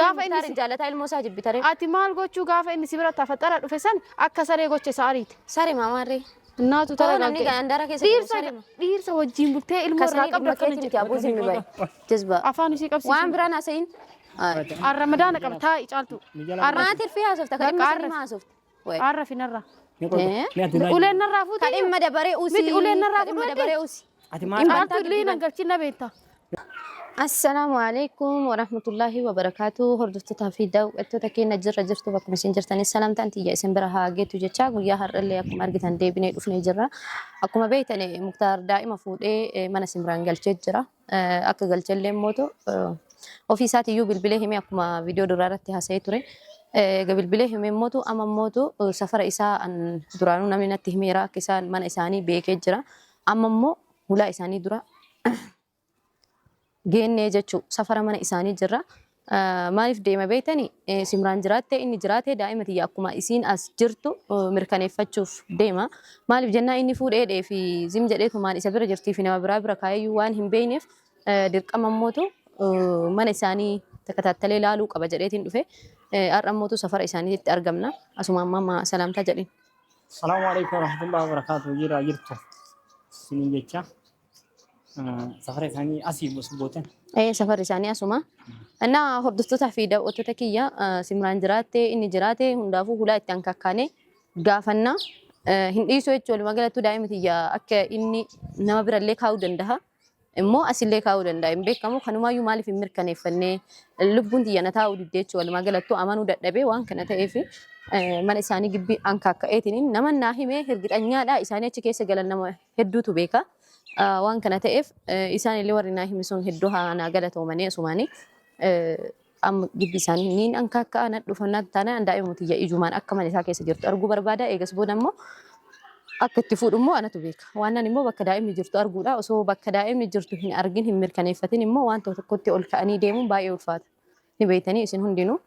gaafa inni jaalataa ilmoo isaa jibbitare ati maal gochuu gaafa inni sibira tafatara dhufe san akka saree goche saariiti sare maamarree እናቱ namni gaandara keessa dhiirsa wajjin bultee ilmoo irraa qabda kana jirti abuuzi mi bay jazba afaan isii qabsi waan biraan hasayin arramadan qabtaa icaaltu maatir fi haasofta kan inni haasofta way arra finarra uleen narraa fuuti kadhimma dabaree usi miti uleen narraa fuuti dabaree usi ati maal liina galchina beenta السلام عليكم ورحمة الله وبركاته هردت تافيدا وقتو تكين جرة جرتو بكم سنجرتني السلام تانتي يا سنبرها جيتو جتشاق ويا هر اللي أكو مرجتان دي بني وفني جرة أكو ما بيتني مختار دائما فود ما نسمران قال جرة أكو قال جلهم موتو وفي ساعتي يو بالبليه مي أكو ما فيديو درارتها سيتوري قبل بليه مي موتو أما موتو سفر إساء أن درانو نمنا تهميرا كسان من إساني بيك جرة أما مو ولا إساني درا geenne jechu safara mana isaanii jirra maaliif deema beetani simraan jiraatte inni jiraate daa'imati akkuma isiin as jirtu mirkaneeffachuuf deema maaliif jennaa inni fuudhee fi zim jedheetu maal isa bira jirtii fi nama bira kaayyuu waan hin beekneef dirqama mootu mana isaanii takataattalee laaluu qaba jedheetiin dhufe har'a mootu safara isaaniitti argamna asuma amma salaamtaa jedhin Assalamu alaikum warahmatullahi wabarakatuh jira jirtu sinin jecha سفر ثاني أسيب وسبوتين. سفر ثاني أسمع. أنا هردت تحفيدا وتتكيا سمران جراتي إني جراتي هندافو هلا تانكا كاني قافنا هندي سويت شو ما قالت دائما تيجا أك إني نما برلك هاو دندها مو أصل لك هاو دندا إم بيك كمو خنوما يومالي في مركنة فني اللبون تيجا نتاو ديت شو ما قالت تو أمانو دبي وان كنا تأفي من إساني جبي أنكا كأتنين نما ناهي مه هرجت أنيا لا إساني تكيس جلنا نما هدو تبيكا وان كانت اف إسان اللي وريناه مسون هدوها أنا قالت وماني سوماني أم جيب إساني نين أنك كأنا دفنات تانا عند أي متيجة إجماع أكمل إساك يسجرت أرجو بربادة إيجاس بودمو أكتفور أمو أنا تبيك وأنا نمو بكدائم نجرت أرجو لا وسو بكدائم نجرت هن أرجين هم مركنيفتين أمو وأنت كنت أقول كأني ديمو باي ولفات نبيتني إسن هندينو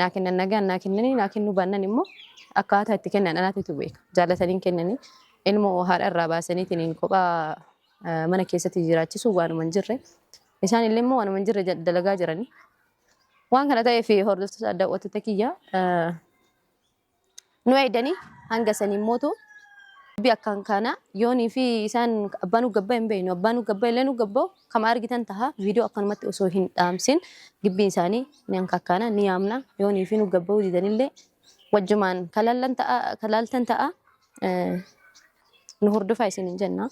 لكن النجان لكن نبنا نمو أكاد هتكلم أنا تبيك جالتني كنني ilmoo haadha irraa baasaniitiin kophaa mana keessatti jiraachisu waanuma hin jirre isaan illee immoo waanuma hin jirre dalagaa jirani waan kana ta'ee fi hordoftoota adda watoota kiyya nu eedanii hanga saniin mootu bi akkan kana yoonii fi isaan abbaanu gabbaa hin beeknu abbaanu gabbaa illee nu gabbaa kama argitan taha viidiyoo akkanumatti osoo hin dhaamsin gibbiin isaanii ni hankakkana ni yaamna yoonii fi nu gabbaa didanillee wajjumaan kalaaltan ta'a نهرد فايسين الجنة.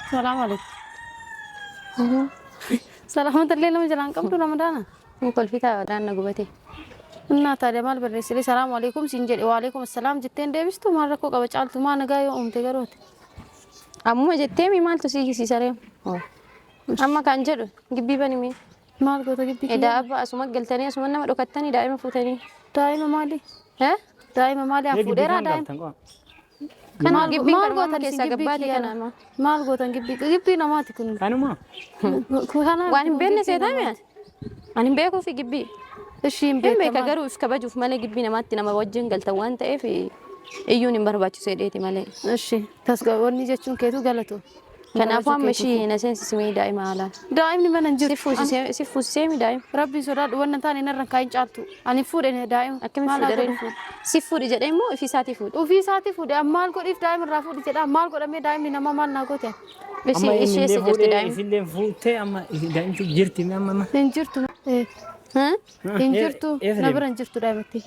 السلام عليكم. سلامة الليل لما جلان كم تنا مدانا. نقول فيك دانا قبتي. إننا تاري مال بريسلي السلام عليكم سنجري وعليكم السلام جتين ديبستو مرة كوكا بتشالتو ما نجايو تجاروت. أمو جتين مال تسيجي سيساريو. أما كان جرو جبي بني مين. مال كوتا جبي. إذا أبا أسمع قلتني أسمع نما ركتني دائما فوتني. دائما مالي. ها؟ دائما مالي أفوديرا دائما. كان جبي كان ما كيسا قبادي كان ما. مال قوتن جبي نماتي كن. كانوا ما. وأنا بيني سيدامي. أنا بيكو في جبي. الشيء بيك أجرو في كباجو في مالي جبي نماتي نما وجهن قلت وانت إيه في إيوني برباتشو سيدتي مالي. الشيء تسقى ورني جتشون كيتو قالتو. كان أفهم مشي نسيت سمي دائما على. دائما من نجر. سيفوس سامي دائما. ربي سراد وانا تاني نرن كاين جالتو. أنا فود إنه دائما. أكمل فود. سيفود جدًا مو في ساعتي فود. وفي ساعتي فود. أمال كود إف دائما رافود جدًا. أمال كود أمي دائما نما مال ناقوته. بس إيش سجلت دائما. إذا فوتة أما دائما جرتي ما. إنجرتو. ها؟ إنجرتو. نبرة إنجرتو دائما تي.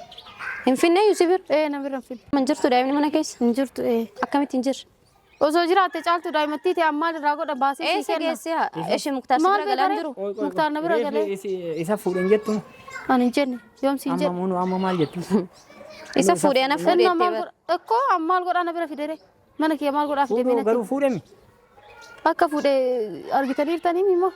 إن فينا يوسفر. نبرة فين. من جرتو دائما من كيس. إنجرتو أكمل تنجر. وزوجرات تجعلتو دائما تي أمال راقود باسي. سجلسها. إيش مختار سبرة قلندرو. مختار نبرة قلند. إذا فودين جتو. أنا إنجرني يوم سينجر. أما مونو أما مال جتو. إذا فودي أنا فودي. أكو أمال قد أنا برا فيدري. mana kiyya maal godhaaf deemina garuu fuudhemi akka fuudhe argitaniirtanii mimmo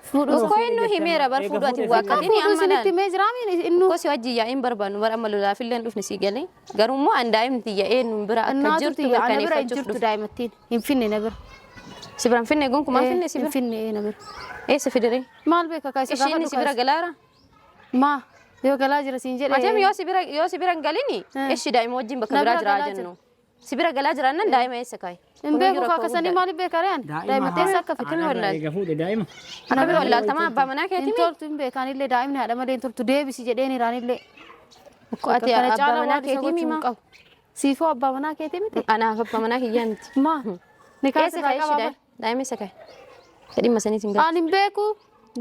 fuudhu ko innu himeera bar fuudhu ati waqqatini amma sinitti mee jiraami innu ko si wajji yaa in barbaannu bar amma lolaa filleen dhufne si galee garuu immoo an daa'imti yaa'ee nu bira akka jirtu mirkaneeffachuuf dhufte daa'imtiin hin finne na bira si biran finne gonkumaa finne si bira hin finne na bira eessa fidere maal beeka kaayisa ishiin si bira galaara maa yoo galaa jira siin jedhe matam yoo si bira galini ishi daa'ima wajjin bakka biraa jira jennu Sibira galaa jiraannan daa'ima eessa kaayi? Hin beeku kaakasanii maaliif beekareen? Daa'ima teessa akka Akkami wallaal? Fuudhe daa'ima. Akkami wallaaltamaa abbaa manaa keetii hin mi? toltu hin beekanillee daa'imni haadha malee hin toltu deebisi jedheen iraanillee. Ati abbaa manaa keetii mi maa? Siifoo abbaa manaa keetii miti? Anaaf abbaa manaa kiyyaa miti. Maa? Ni Eessa kaasa kaayi ishee qaba. daa'ima eessa kaayi? Dhimma saniitiin galu. Ani hin beeku.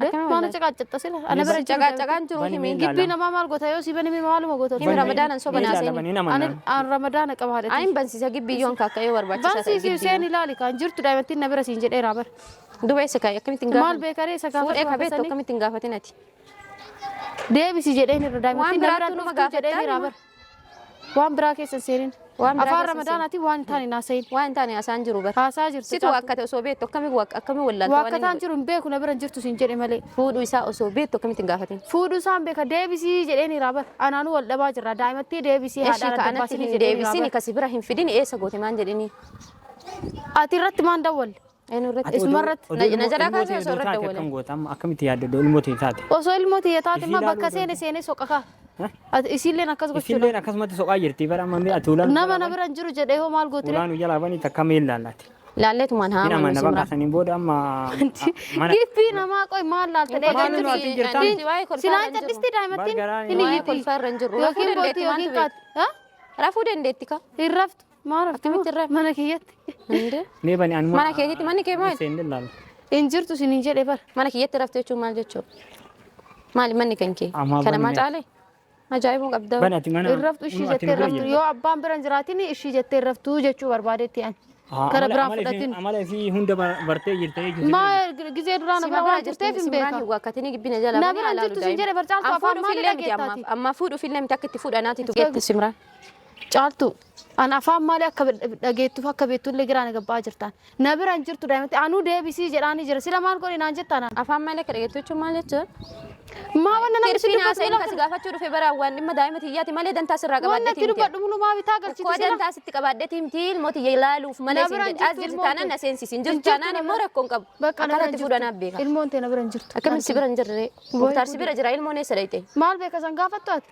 Akkami Maana caqacatta sila. Ana bira Caqacaqaan jiru himi. gibbii namaa maal goota yoo si bani maaluma goota. Himi Ramadaanan soba naaseen. Ani Ramadaana qaba haadha. Ayin bansiisa gibbiyoon kaakkayyoo barbaachisaa ta'e Bansiisi seen ilaali kan jirtu daa'imattiin na bira siin jedheera bara. Duba eessa kaayi? Akkamittiin Maal gaafatan? beekaree isa Fuudhee gaafatu kabeettu akkamittiin gaafatin ati? deebisi jedheen irra daa'imattiin na bira biraatu nama dhuftu jedheen irra bara. Waan biraa keessa seenin. Waan biraa Afaan keessa Ramadaanaati waan hin taane naasayin. Waan hin taane haasaan jiru bara. Haasaa jirtu. Situ akka ta'e osoo beektu akkami wallaalta waan Waakkataan jiru hin beeku na bira hin jirtu siin jedhe malee. fuudhuu isaa osoo beektu akkamittiin gaafatin? Fuudhuu isaan beeka deebisii jedheen irraa bara. Anaanuu wal dhabaa jirra daa'imattii deebisii Eshi haadhaan ka'anatti addabaasinii hin jedheen irraa deebisini bara. kasi bira hin fidini eessa goote maan jedhini? Ati irratti maan dawwalle? Eenyu irratti? Isumarratti. Na jalaa kaasee osoo irratti dawwale. Akkam goota amma akkamitti yaadda ilmootiin taate. Osoo ilmooti taate Isii ma bakka ilaaluu seene soqa kaa. Isiilleen akkas gochuudha. Isilleen akkasumatti soqaa jirti bara amma ati ulaan. Nama na bira hin jiru jedhee hoo maal gootire? Ulaan jalaa bani takka meel laallati. Laalleetumaan haa Ina amanu mana simra. bakka booda amma Gibbii namaa qoy maal laalta Maal nu ati jirtan? Silaan callisti daa'imattiin Bargaraan hin Waa'ee iyyiti. kolfaa irra hin jirru. Rafuu Yookiin dandeetti gootii maantu yookiin beektu? kaati. Rafuu dandeetti ka? Hin raftu. Maal raftu? Akkamitti hin raftu? Mana kiyyatti. Hinde? Nee bani anuma. Mana keetitti manni kee maali? Seendee laala. Hin jirtu siniin jedhe bara. Mana kiyyatti rafte jechuun maal jechuudha? Maali manni kan kee? Ammaa Kana maa banne. caalee? Ajaa'ibuu qabda. Bani ati mana. Hin raftu ishii jettee raftu yoo abbaan bira hin jiraatin ishii jettee raftu jechuu barbaadetti ani. Kara biraan fudhatin. Amala fi hunda bartee jirte jechuudha. Maa gizee duraa na bira waan turteef hin beeka. Wakkatini gibbina jala Na bira hin jirtu sin jedhe bara caaltu afaan maali dhageettaati. Amma fuudhuufillee miti akka itti fuudhanaatitu geette simraan. Caaltu an afaan maali akka dhageettuuf akka beettullee giraan gabbaa jirtaan. Na bira hin jirtu daa'imatti anuu deebisii jedhaanii jira sila maal godhi naan jettaan. Afaan malee akka dhageettu jechuun maal jechuudha? Maa wanna nama Tirfiin haasa'in kasi gaafachuu dhufe bara waan dhimma daa'ima tiyyaati malee dantaa sirraa wanna qabaaddeeti itti dubbadhu mulumaa bitaa galchiti Koo sila. dantaa sitti qabaaddeeti miti ilmooti ilaaluuf malee sin jedhe as jirti taanaan na seensisin jirtu taanaan immoo rakkoon qabu. Bakka na bira hin Akkanatti fuudhanaaf beeka. jirtu. Ilmoon tee na bira hin jirtu. Akkamitti si bira hin jirre? Muktaar si bira jira ilmoon eessa dhayite? Maal beeka san gaafattu ati?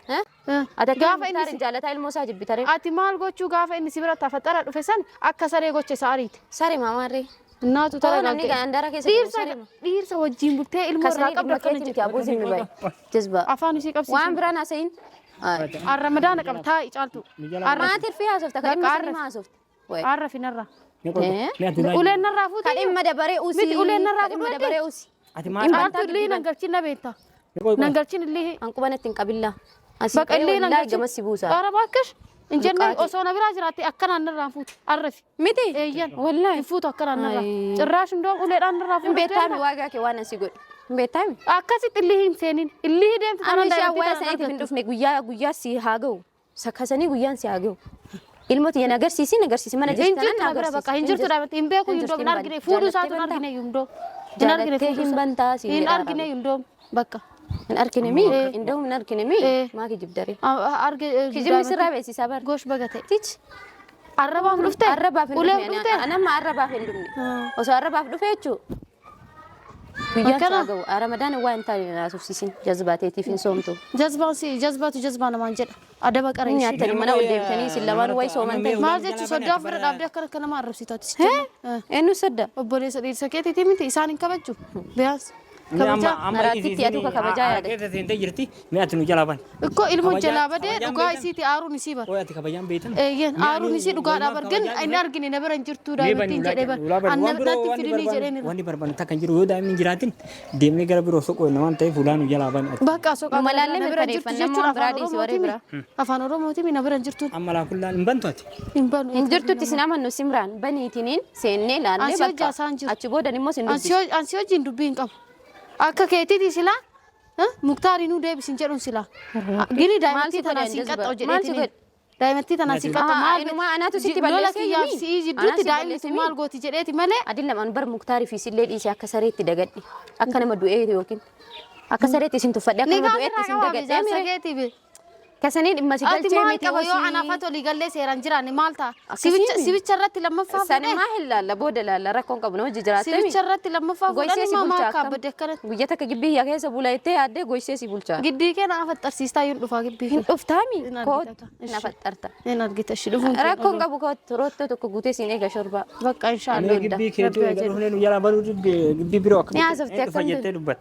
Ati akka Gaafa Muktaar inni jaalataa ilmoo isaa jibbitare. ati maal gochuu gaafa inni si bira tafaxara dhufe san akka saree goche isa ariite. Sare maamaarree. Naatu Too namni gaandara keessa jiru sare ma. dhiirsa wajjin bultee ilmoo irraa Kasanii qabda dhimma akkana keetiin jedhu. abuu zimmi baye. Jazba. Afaan isii qabsiisu. Waan biraan haasa'in. Arramadaana qaba taa'i caaltu. Maatir fi haasofta kan dhimma sanii haasofta. Arra finarra. Nee ati Uleen narraa fuute. Kan dhimma dabaree usii. Miti uleen narraa Kan dhimma fuudhadhe. dabaree usii. ati maal. Caaltu illee nangalchin na beekta. Nangalchin illee. Hanquban ittiin qabilla. Asii Bakka qabee illee wallaahi nangalchin. gamas si buusa. Ara bakkash. Injenne Luqaati. osoo na biraa jiraatte akkanaan narraa fuute. Arrafi. Miti. Eeyyan. Wallaahi. Hin fuutu akkanaan narraa. Ayy. Cirraash hundoo uleedhaan narraa Hin fuute. beektaami waagaa kee waan asii godhu. Hin beektaami. Akkasitti illee hin seenin. Illee deemtu Ani ishee awwaala saniitiif hin dhufne guyyaa si haa ga'u. Sakkasanii guyyaan si haa ga'u. Ilmooti yan agarsiisi mana Hin jirtu jirtu na bira bakka hin jirtu dhaabatti hin beeku yundoo hin argine fuudhu isaatu hin argine yundoo. Hin argine Jaalattee hin bantaa si hin argine yundoo bakka. hin argine mi indahum hin argine mi Eh. maa kijibdare Arge kijibni sirraa beeksisaa bara gosh bagate. tich Arrabaaf dhufte. arrabaaf hin Uleef dhufne dhufte. anamma arrabaaf hin dhufne Ah. osoo arrabaaf dhufe jechuu guyyaan Akkana. isaa ga'u ramadaan waa hin taane naasufsiisin jazbaateetiif hin soomtu Jazbaatu jazbaa namaan jedha. Adaba qara ishee. nyaatanii mana ol deebitanii isin lamaan wayi soomantan Maal jechuun sodaa ofirra dhaabdee akka nama arrabsitaati. eenyu sadda Obboleessa dhiirsa keetiiti miti isaan hin kabaju. Biyaas. Kabajaa. Naraatitti atu ka kabajaa yaada. Keessa seentee jirti. Mee ati nu jalaa bani. Ikkoo ilmoo Kabajaa- jalaa badee kabajaan dhugaa beekan. isiiti aaruun isii bara. Ooy ati kabajaan beektan. Eeyyen aaruun isii dhugaadhaa bargan inni argine na bira hin jirtu daa'imtiin jedhee bara. Anna natti fidinii jedheen irra. Wanni barbaannu takka hin jiru yoo daa'imni jiraatin deemnee gara biroo soqoo waan ta'eef fuulaan jalaa bani. Bakka soqaa Malaallee na bira hin jirtu mirkaneeffannaa jechuudha biraa afaan dhiisi warri Oromootiin. Afaan Oromootiin na bira hin jirtu. Amma laakullaan hin bantu ati. Hin banu. hin jirtutti sin amannu simraan baniitiniin seennee laallee Asii hojjaa isaan jiru. achi boodan immoo sin dubbisu Ansi wajjin dubbii hin qabu. Akka keetiiti silaa muktaarinuu deebisin jedhuun silaa. Gini daa'imtii tanaan siin qaxxa'u jedheetini. Daa'imtii tanaan siin qaxxa'u maal inumaa anaatu sitti lola balleessee kiyyaaf yemii? si'ii Anaa jidduutti si daa'imni balleessee sun mii? maal gooti jedheeti malee. Adin lamaan bar muktaarii fi sillee dhiisee akka sareetti dagadhi akka nama du'ee yookiin akka sareetti isin tuffadhe akka Ni nama gaafa du'eetti irraa isin qabaa dagadhee jaarsa mire keetiif. كسنين إما أنت سجل ما كبيو أنا فاتولي قال لي سيران جيراني مالتا سيبتش الرت لما فاف سنة ما هلا لا بود لا ركون قبنا وجي جراتي سيبتش الرت لما فاف أنا ما كابد كانت وجتك جبيه يا كيس بولايتي عدي قويسي سيبولشا قدي كان أفت أرسيستا يلفا جبيه افتامي كود نفترتا هنا لقيت الشلوفون ركون قبو كود روتو تكوتي سينيكا شربا بقى إن شاء أنا الله جبي كيتو يقولون يلا برو جبي بروك يا زفتي أكمل. فجأة تدبت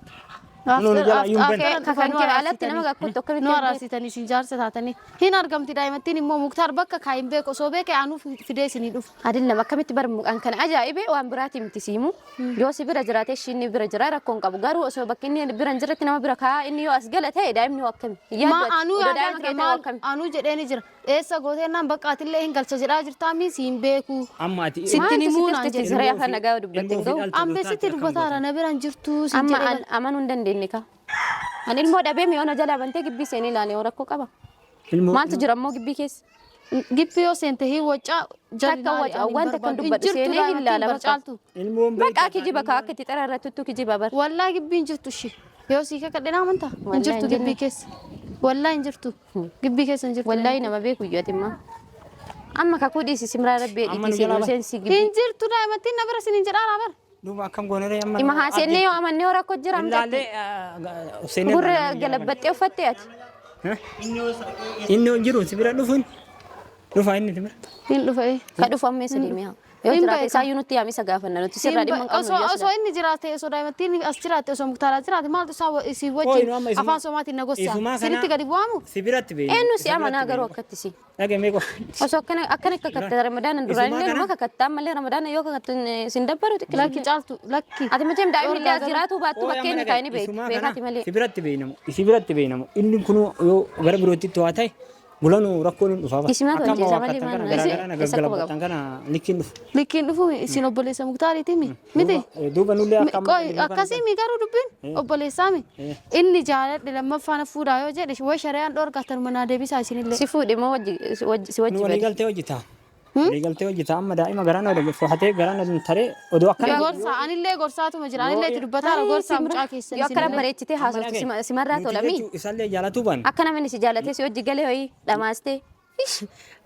نو نجلا يوم بن كفن كي علت نما كنت كبيت نورا سيتني سنجار ستاتني هنا أرقمتي دايمتني مو مختار بقى كاين بيك وصوبك عنو في ديسني دوف هذه لما كمت بر أن كان عجائبة وأن براتي متسيمو يوسي برجراتي شيني برجرا ركون كابو قارو أصوبك إني برنجرتي نما بركها إني يو أسجلت هاي دايم نوكم ما أنو يا أنو جدني جر إيسا قوتي نام بقى أتلي هنقل شجرة جرتامي سين بيكو أما تي ستني مو تي زريا فانا قاعد بتنجو أم بستي ربطارا نبران جرتو أما أما نندن دينك أنا المود أبي ميونا جلا بنتي جبي سني لاني وركو كابا ما أنت جرمو جبي كيس جبيو سنتهي وجا تكا وجا وانت كن دبت سني إلا لا بقى المهم بقى كي جيبك هاك تترى رتوتو كي جيبها بر والله جبين جرتو شي يو سيكا كدنا منتا انجرتو جبي كيس والله انجرتو جبي كيس انجرتو والله نما بيكو يوتي ما أما كقولي سمرا ربي أما إدي نجلا سين سيجي انجرتو دايمتي نبرا سنين جرا بر دوما كم غونري أما إما هاسيني يو أما نيورا كجرام لا لا سنين بور قلبتي وفتيات إنه جرو سبيرا نفون نفا إني تمر in dhufa كادو فامي سليميها yoo jiraate isaayyuu nutti yaami isa gaafanna nuti sirraa dhimma hin qabnu yoo osoo inni jiraate osoo daa'imattiin as jiraate osoo muktaaraa jiraate maaltu isaa isii wajjin afaan somaatiin na gossa sinitti gadi bu'aamu sibiratti beeyna eenyu si amanaa garuu akkatti si dhagamee ko osoo akkana kakkatte ramadaanan duraanillee numa kakattaa mallee ramadaana yoo kakattu sin dabbaru lakki caaltu lakki ati macheem daa'imnillee as jiraatu baattu bakkeenni kaayini beekati malee sibiratti beeynamu inni kun yoo gara birootti waa ta'e bulanu rakkoon hin dhufa Isimaatu hojjeta malee garagaraan kana likkiin dhufu isin obboleessa muktaariiti miti duuba nullee akkasii mi garuu dubbiin obboleessaa mi inni jaaladhe lammaffaan fuudhaa yoo jedhe way shari'aan dhoorgatan manaa deebisaa isinillee si fuudhe moo si wajji walii galtee hojjetaa walii galtee hojjetaa amma daa'ima garaana odoo fohatee garaana taree odoo akkana gorsa anillee gorsaatuma jira anillee itti dubbataara gorsaa mucaa keessan yoo akkana bareechitee haasoftu simarraa tolamii isallee jaalatuu baan akka namni si jaalatee si wajji galee hoyi dhamaastee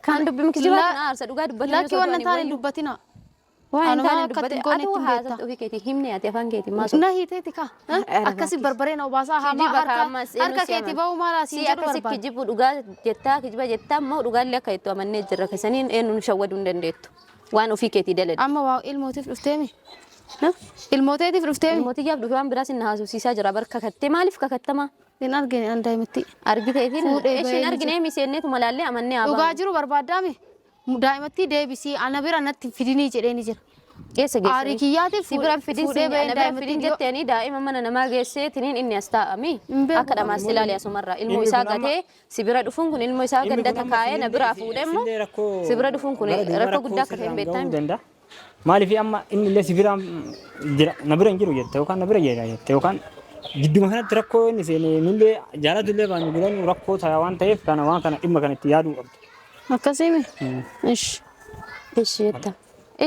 kan dubbi miki jibaatu na aarsa dhugaa dubbatanii lakki wannan taane dubbatina waan Anuma taane akka dubbate xiqqoon ati ittiin haasoftu beekta. ofii keetii himne ati afaan keetii maasu na hiiteeti ka akkasi barbaree na obaasaa hamaa harka keetii ba'uu maalaa si siin jedhu akkasi barbaada kijibu dhugaa jettaa kijiba jettaa immoo dhugaallee akka jettu amannee jirra keessaniin eenyuun shawwaduu hin dandeettu waan ofii keetii daladha. amma waa ilmootiif dhufteemi ilmooteetiif dhufteemi Mootii dhufe waan biraas hin haasofsiisaa jira bar kakattee maaliif kakattama hin argine an daa'imatti argiteetiin Fuudhee ishiin bahee arginee miseenneetu malaallee amannee dhugaa jiru barbaadaami daa'imatti deebisii ana bira natti fidinii jedheeni jira keessa aarii kiyyaatiif si bira fidin fuudhee bahee bira daa'imatti fidin jetteeni daa'ima mana namaa geessee tiniin inni as taa'ami Hin beeku. akka dhamaas ilaalee asumarraa ilmoo isaa gatee si bira dhufuun kun ilmoo isaa gandata kaayee na biraa fuudhee immoo si bira dhufuun kun rakkoo guddaa akka ta'e hin beektaa maaliif amma inni illee si bira jira na bira hin jiru jette yookaan na bira jira jette yookaan gidduma kanatti rakkoo inni seenee nullee jaalatullee baanu biran rakkoo ta'a waan ta'eef kana waan kana dhimma kanatti yaaduu qabdu. akkasiimi ish Ishi jetta.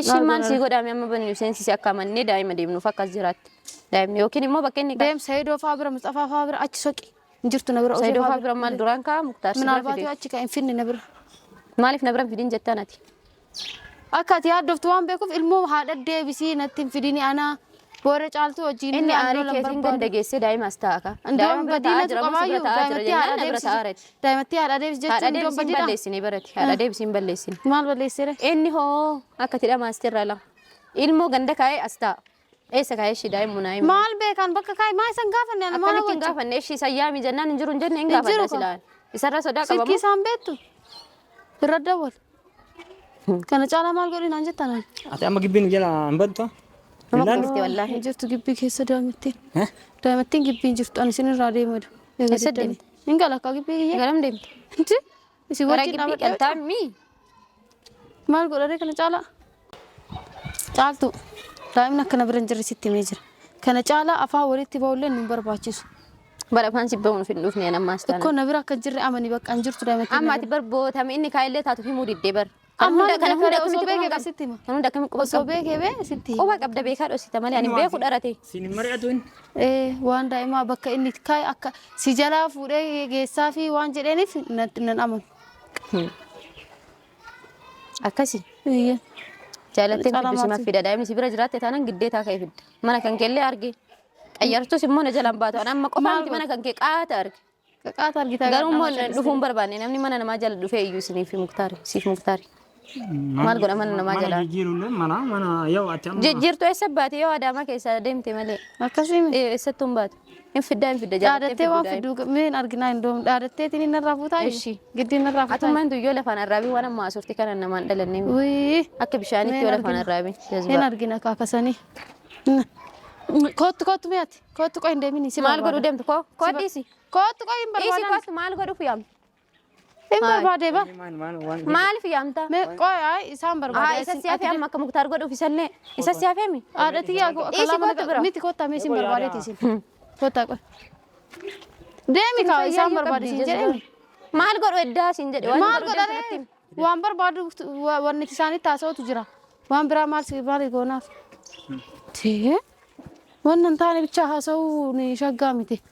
Ishi maal si godhame amma bannu seensisi akka amannee daa'ima deemnuuf akkas jiraatti. Daa'imni yookiin immoo bakka inni deemsa heddoo faa bira muxafaa faa bira achi soqi hin jirtu na bira Saayidoo faa bira maal duraan kaa muktaar si bira minaalbaatu fide. achi ka hin finne na bira Maaliif na bira fidin jettaan ati? akka ati yaaddoftu waan beekuuf ilmoo haadha deebisii natti hin fidini ana boora caaltu wajjin Inni aarii keetiin ganda geessee daa'ima as taa'a. Ndoon badii na qabaayyuu daa'imatti haadha deebisi Haadha jechuun ndoon deebisiin badii balleessine barate. Haadha deebisiin balleessine. maal balleessire Inni hoo akka tidha maastirra lama. Ilmoo ganda kaa'ee as taa'a. Eessa kaa'ee ishii daa'immu naa himu. maal beekan bakka kaay maa isan gaafanne ana maal Akkamitti hin gaafanne ishii sayyaami jennaan hin jiru hin jenne hin gaafanne silaan. Isarra sodaa qabamu. silkii isaan beektu irra dawwal kana caalaa maal godhin aan jettan Ati amma gibbiin jala hin bantu. Nama kuftee wallaahi. hin jirtu gibbii keessa daa'imattiin gibbii hin jirtu ani isin irraa deemadu Eessa deemte? hin gala akka gibbii kiyya Garam deemte? Inti isin Gara wajjin gibbii dhaabadha qaltaamii. maal godhare kana caalaa caaltu daa'imni akkana bira hin jirre sitti himee jira kana caalaa afaan walitti ba'ullee nu barbaachisu Bara afaan si ba'uun fin dhufne nammaas taana. ikkoo na bira akka hin jirre amani bakka hin jirtu daa'imatti Amma ati bar bootame inni kaa'illee taatu himuu diddee bar. Amma hunda kana hunda osoo akkamitti beekee quba qasitti hima. kan hunda akkamitti quba Osoo qabda? beekee bee sitti. Quba qabda beekaa dhoosita malee ani beeku dharate. Siin mari'atuun. Waan daa'imaa bakka inni kaa'e akka si jalaa fuudhee geessaa fi waan jedheeniif nan amanu. Akkasi. Iyya. Jaalatteen Calaamaati. fiddu sima fida daa'imni si bira jiraatte taanaan giddeetaa ka'e fidda. Mana kan keellee arge. Qayyartus immoo na jalaan baatu. Ani amma qofaa miti mana kan kee qaata arge. Qaqaata argitaa. Garuu immoo dhufuun barbaanne namni mana namaa jala dhufee iyyuu isiniif muktaari. Siif muktaari. Maal godha mana namaa jalaa? Mana jijjiiruun mana yoo ati amma. Jijjiirtu eessa baate yoo adaamaa keessa deemte malee. Akkasii Eessattuu hin baatu. Hin fiddaa dhaadattee waan fidduu miin arginaa hin doomu dhaadattee inni narraa fuutaa Eshi. giddii narraa fuutaa. Atummaan tuyyoo lafaan arraabii waan amma asurti kana namaan dhalannee Wii. akka bishaanitti yoo lafaan arraabii. Hin argina kaakasanii. Kootu mi'aati. Kootu qoy hin deemini si Maal godhuu deemtu koo? Koo dhiisi. Kootu qoy hin Dhiisi barbaadan. kootu maal godhuuf yaamta? Hin barbaadee ba. Maaliif yaamta? Qoy isaan barbaadee. Isa siyaafee amma akka muktaar godhuuf isallee isa siyaafee mi? Haadhatii yaa kootu bira. miti koottaa mee isin barbaadeeti isin. Koottaa qoy. Deemi kaa isaan barbaade isin jedhemi. Maal godhu eddaa isin jedhe waan Maal godhare waan barbaadu wanni isaanitti haasa'utu jira. Waan biraa maal goonaaf. Tee wannan taane bicha haasa'uu ni shaggaa miti.